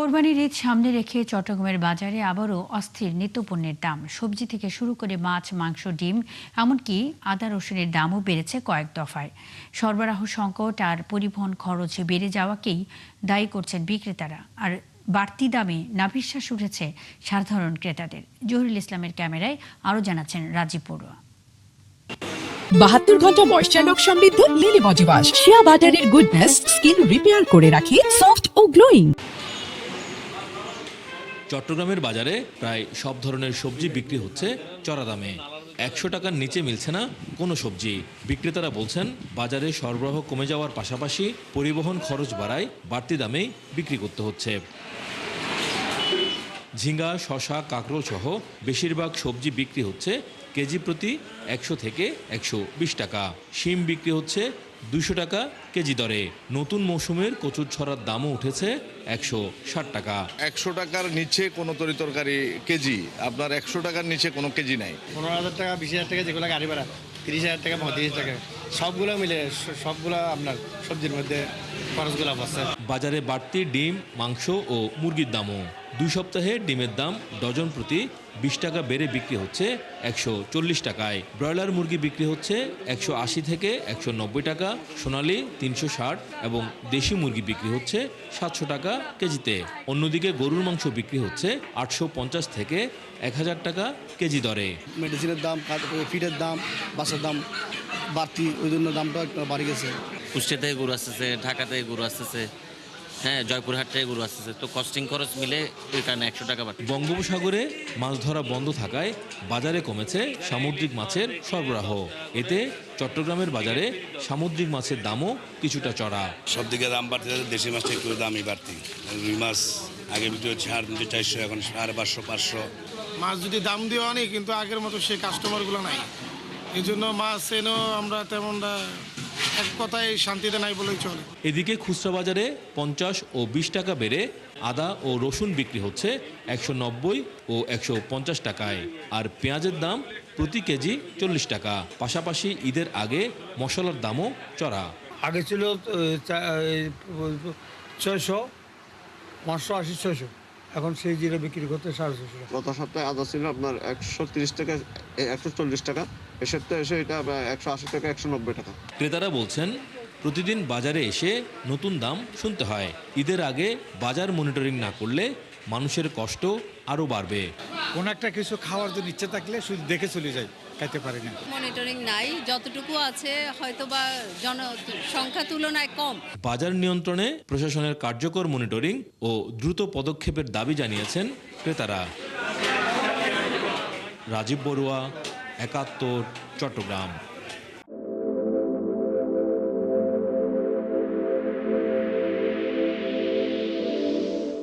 কোরবানির ঈদ সামনে রেখে চট্টগ্রামের বাজারে আবারও অস্থির নিত্যপণ্যের দাম। সবজি থেকে শুরু করে মাছ, মাংস, ডিম, এমনকি আদা রসুনের দামও বেড়েছে কয়েক দফায়। সরবরাহ সংকট আর পরিবহন খরচ বেড়ে যাওয়াকেই দায়ী করছেন বিক্রেতারা। আর বাড়তি দামে নাভিশ্বাস উঠেছে সাধারণ ক্রেতাদের। জহিরুল ইসলামের ক্যামেরায় আরও জানাচ্ছেন রাজীব বড়ুয়া। 72 ঘন্টা ময়েশ্চার লক সমৃদ্ধ লিলি বডি ওয়াশ, শিয়া বাটারের গুডনেস স্কিন রিপেয়ার করে রাখে সফট ও গ্লোয়িং। চট্টগ্রামের বাজারে প্রায় সব ধরনের সবজি বিক্রি হচ্ছে চড়া দামে। 100 টাকার নিচে মিলছে না কোনো সবজি। বিক্রেতারা বলছেন, বাজারে সরবরাহ কমে যাওয়ার পাশাপাশি পরিবহন খরচ বাড়ায় বাড়তি দামেই বিক্রি করতে হচ্ছে। ঝিঙ্গা, শসা, কাঁকরোল সহ বেশিরভাগ সবজি বিক্রি হচ্ছে কেজি প্রতি 100 থেকে 120 টাকা। শিম বিক্রি হচ্ছে 200 টাকা কেজি দরে। নতুন মৌসুমের কচুরছড়ার দামও উঠেছে 160 টাকা। 100 টাকার নিচে কোনো তরকারি কেজি, আপনার 100 টাকার নিচে কোনো কেজি নাই। 15,000 টাকা, 20,000 টাকা যেগুলো গাড়ি ভাড়া, 30,000 টাকা, 35,000 টাকা, সবগুলো মিলে সবগুলো আপনার সবজির মধ্যে খরচগুলো আছে। বাজারে বাড়তি ডিম, মাংস ও মুরগির দামও। 2 সপ্তাহে ডিমের দাম ডজন প্রতি 20 টাকা বেড়ে বিক্রি হচ্ছে 140 টাকায়। ব্রয়লার মুরগি বিক্রি হচ্ছে 180 থেকে 190 টাকা, সোনালী 360 এবং দেশি মুরগি বিক্রি হচ্ছে 700 টাকা কেজিতে। অন্যদিকে গরুর মাংস বিক্রি হচ্ছে 850 থেকে 1000 টাকা কেজি দরে। মেডিসিনের দাম, ফিডের দাম, বাসার দাম বাড়তি, ওই জন্য দামটা একটু বাড়ি গেছে। কুষ্টিয়া থেকে গরু আসতেছে, ঢাকা থেকে গরু আসতেছে, হ্যাঁ, জয়পুরহাট থেকে গরু আসতেছে, তো কস্টিং খরচ মিলে ওই কারণে 100 টাকা বাড়ছে। বঙ্গোপসাগরে মাছ ধরা বন্ধ থাকায় বাজারে কমেছে সামুদ্রিক মাছের সরবরাহ। এতে চট্টগ্রামের বাজারে সামুদ্রিক মাছের দামও কিছুটা চড়া। সব দিকে দাম বাড়তে, দেশি মাছটা একটু দামই বাড়তি। রুই মাছ আগে বিক্রি হচ্ছে 400, এখন 550, 500। মাছ যদি দাম দিয়ে আনি, কিন্তু আগের মতো সেই কাস্টমারগুলো নাই। এই জন্য মাছ এনেও আমরা তেমনটা এক কথায় শান্তিতে নাই বলেই চলে। এদিকে খুচরা বাজারে 50 ও 20 টাকা বেড়ে আদা ও রসুন বিক্রি হচ্ছে 190 ও 150 টাকায়। আর পেঁয়াজের দাম প্রতি কেজি 40 টাকা। পাশাপাশি ঈদের আগে মশলার দামও চড়া। আগে ছিল 600, 580, 600, এখন সেই জিরা বিক্রি করতে 650 টাকা। গত সপ্তাহে আদা ছিল আপনার 130 টাকা, 140 টাকা। এ সপ্তাহে এসে এটা 180 টাকা, 190 টাকা। ক্রেতারা বলছেন, প্রতিদিন বাজারে এসে নতুন দাম শুনতে হয়। ঈদের আগে বাজার মনিটরিং না করলে মানুষের কষ্ট আরও বাড়বে। কোনো একটা কিছু খাওয়ার জন্য ইচ্ছে থাকলে শুধু দেখে চলে যায়, খাইতে পারি না। মনিটরিং নাই, যতটুকু আছে হয়তো বা জনসংখ্যা তুলনায় কম। বাজার নিয়ন্ত্রণে প্রশাসনের কার্যকর মনিটরিং ও দ্রুত পদক্ষেপের দাবি জানিয়েছেন ক্রেতারা। রাজীব বড়ুয়া, 71, চট্টগ্রাম।